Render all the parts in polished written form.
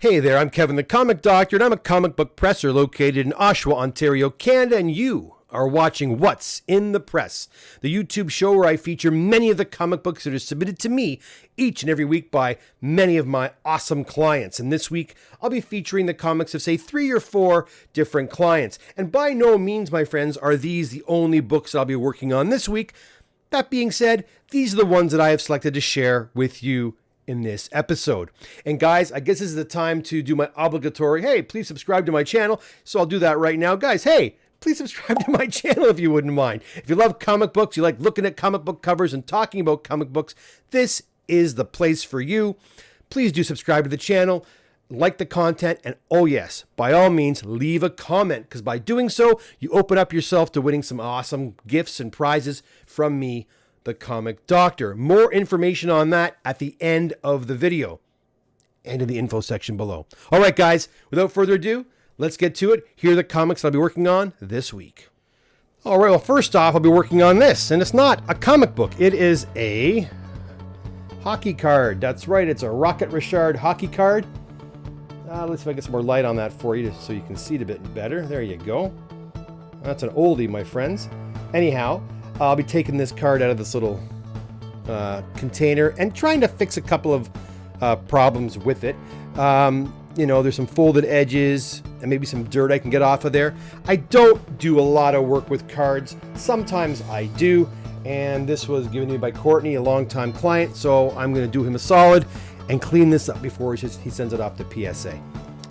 Hey there, I'm Kevin the Comic Doctor, and I'm a comic book presser located in Oshawa, Ontario, Canada, and you are watching What's in the Press, the YouTube show where I feature many of the comic books that are submitted to me each and every week by many of my awesome clients. And this week, I'll be featuring the comics of, say, 3 or 4 different clients. And by no means, my friends, are these the only books I'll be working on this week. That being said, these are the ones that I have selected to share with you in this episode. And guys, I guess this is the time to do my obligatory, hey, please subscribe to my channel. So I'll do that right now. Guys, hey, please subscribe to my channel if you wouldn't mind. If you love comic books, you like looking at comic book covers and talking about comic books, this is the place for you. Please do subscribe to the channel, like the content, and oh yes, by all means, leave a comment, because by doing so, you open up yourself to winning some awesome gifts and prizes from me, the Comic Doctor. More information on that at the end of the video and in the info section below. All right, guys, without further ado, let's get to it. Here are the comics I'll be working on this week. All right, well, first off, I'll be working on this, and it's not a comic book. It is a hockey card. That's right, it's a Rocket Richard hockey card. Let's see if I get some more light on that for you so you can see it a bit better. There you go. That's an oldie, my friends. Anyhow, I'll be taking this card out of this little container and trying to fix a couple of problems with it. You know, there's some folded edges and maybe some dirt I can get off of there. I don't do a lot of work with cards. Sometimes I do. And this was given to me by Courtney, a longtime client. So I'm going to do him a solid and clean this up before he sends it off to PSA.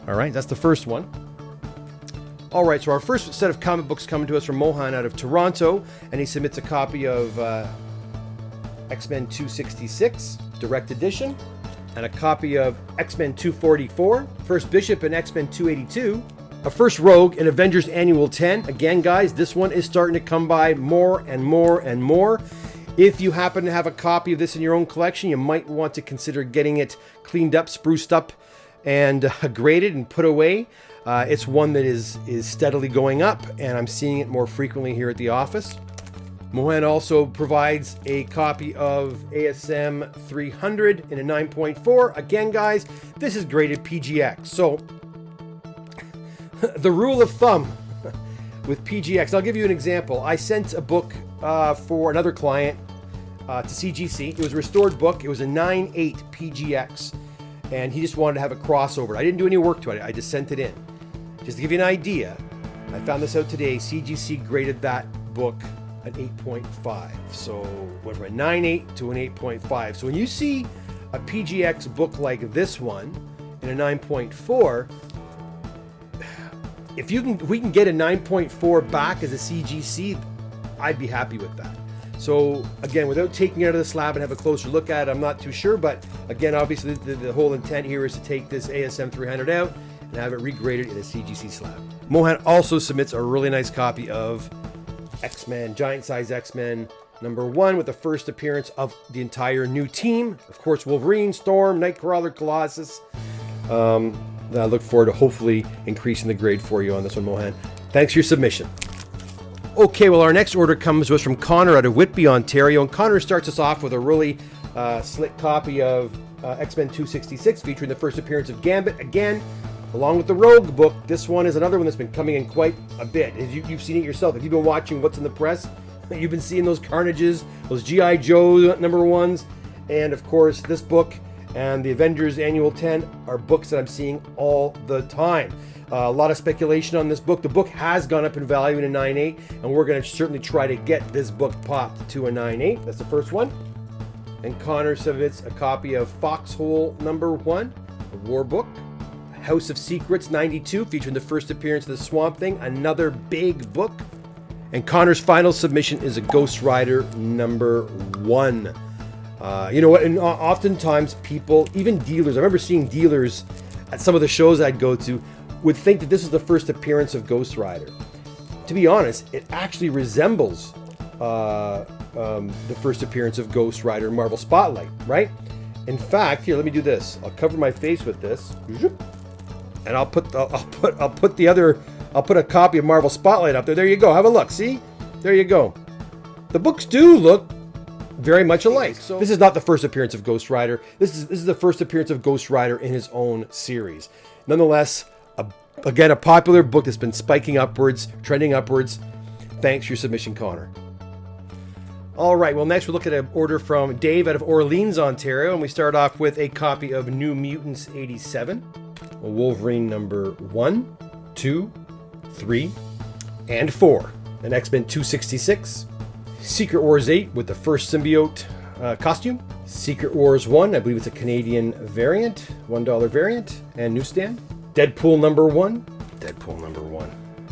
All right, that's the first one. All right, so our first set of comic books coming to us from Mohan out of Toronto, and he submits a copy of X-Men 266, Direct Edition, and a copy of X-Men 244, First Bishop and X-Men 282, a First Rogue in Avengers Annual 10. Again, guys, this one is starting to come by more and more and more. If you happen to have a copy of this in your own collection, you might want to consider getting it cleaned up, spruced up, and graded and put away. It's one that is steadily going up, and I'm seeing it more frequently here at the office. Mohan also provides a copy of ASM 300 in a 9.4. Again, guys, this is graded PGX. So the rule of thumb with PGX, I'll give you an example. I sent a book for another client to CGC. It was a restored book. It was a 9.8 PGX, and he just wanted to have a crossover. I didn't do any work to it. I just sent it in. Just to give you an idea, I found this out today. CGC graded that book an 8.5. So went from a 9.8 to an 8.5. So when you see a PGX book like this one in a 9.4, if we can get a 9.4 back as a CGC, I'd be happy with that. So again, without taking it out of the slab and have a closer look at it, I'm not too sure. But again, obviously the whole intent here is to take this ASM 300 out and have it regraded in a CGC slab. Mohan also submits a really nice copy of X-Men, Giant Size X-Men #1 with the first appearance of the entire new team. Of course, Wolverine, Storm, Nightcrawler, Colossus. I look forward to hopefully increasing the grade for you on this one, Mohan. Thanks for your submission. Okay, well, our next order comes to us from Connor out of Whitby, Ontario. And Connor starts us off with a really slick copy of X-Men 266 featuring the first appearance of Gambit. Again, along with the Rogue book, this one is another one that's been coming in quite a bit. You've seen it yourself. If you've been watching What's in the Press, you've been seeing those Carnages, those G.I. Joe #1s, and of course this book and the Avengers Annual 10 are books that I'm seeing all the time. A lot of speculation on this book. The book has gone up in value in a 9.8, and we're going to certainly try to get this book popped to a 9.8. That's the first one. And Connor submits a copy of Foxhole #1, a war book. House of Secrets 92, featuring the first appearance of the Swamp Thing, another big book. And Connor's final submission is a Ghost Rider #1. You know what, and oftentimes people, even dealers, I remember seeing dealers at some of the shows I'd go to, would think that this is the first appearance of Ghost Rider. To be honest, it actually resembles the first appearance of Ghost Rider Marvel Spotlight, right? In fact, here, let me do this. I'll cover my face with this. And I'll put a copy of Marvel Spotlight up there. There you go. Have a look. See? There you go. The books do look very much alike. So this is not the first appearance of Ghost Rider. This is the first appearance of Ghost Rider in his own series. Nonetheless, again, a popular book that's been spiking upwards, trending upwards. Thanks for your submission, Connor. All right, well, next we'll look at an order from Dave out of Orleans, Ontario, and we start off with a copy of New Mutants 87, Wolverine number 1, 2, 3, and 4, an X-Men 266, Secret Wars 8 with the first symbiote costume, Secret Wars 1, I believe it's a Canadian variant, $1 variant, and newsstand, Deadpool number 1,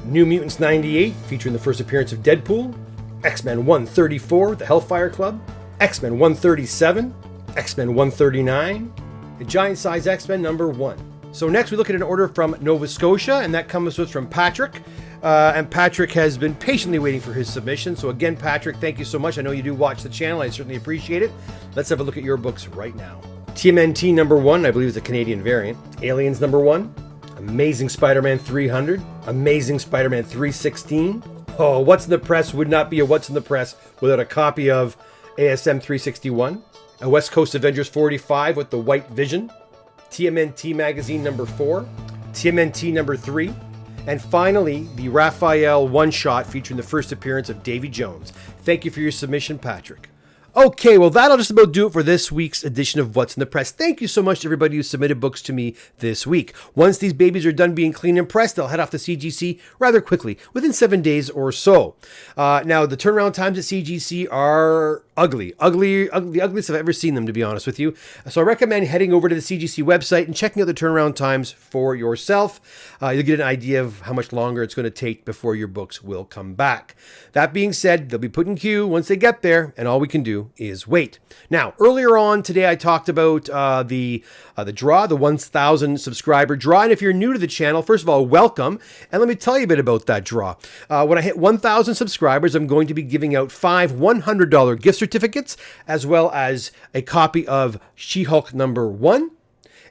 New Mutants 98, featuring the first appearance of Deadpool, X-Men 134, the Hellfire Club, X-Men 137, X-Men 139, the Giant Size X-Men number 1. So next we look at an order from Nova Scotia, and that comes to us from Patrick. And Patrick has been patiently waiting for his submission. So again, Patrick, thank you so much. I know you do watch the channel. I certainly appreciate it. Let's have a look at your books right now. TMNT number 1, I believe is a Canadian variant. Aliens number 1, Amazing Spider-Man 300, Amazing Spider-Man 316. Oh, What's in the Press would not be a What's in the Press without a copy of ASM 361, a West Coast Avengers 45 with the White Vision, TMNT Magazine number 4, TMNT number 3, and finally, the Raphael one-shot featuring the first appearance of Davy Jones. Thank you for your submission, Patrick. Okay, well, that'll just about do it for this week's edition of What's in the Press. Thank you so much to everybody who submitted books to me this week. Once these babies are done being cleaned and pressed, they'll head off to CGC rather quickly, within 7 days or so. Now, the turnaround times at CGC are the ugliest I've ever seen them, to be honest with you. So I recommend heading over to the CGC website and checking out the turnaround times for yourself. You'll get an idea of how much longer it's going to take before your books will come back. That being said, they'll be put in queue once they get there, and all we can do is wait. Now, earlier on today, I talked about the draw, the 1,000 subscriber draw. And if you're new to the channel, first of all, welcome. And let me tell you a bit about that draw. When I hit 1,000 subscribers, I'm going to be giving out 5 $100 gift certificates, as well as a copy of She-Hulk number 1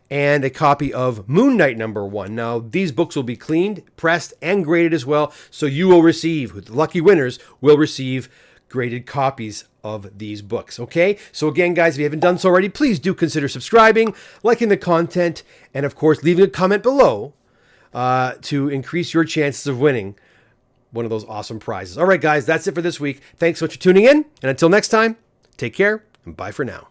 and a copy of Moon Knight number 1. Now, these books will be cleaned, pressed, and graded as well. So you will receive, the lucky winners will receive graded copies of these books. Okay, so again, guys, if you haven't done so already, please do consider subscribing, liking the content, and of course leaving a comment below to increase your chances of winning one of those awesome prizes. All right, guys, that's it for this week. Thanks so much for tuning in, and until next time, take care and bye for now.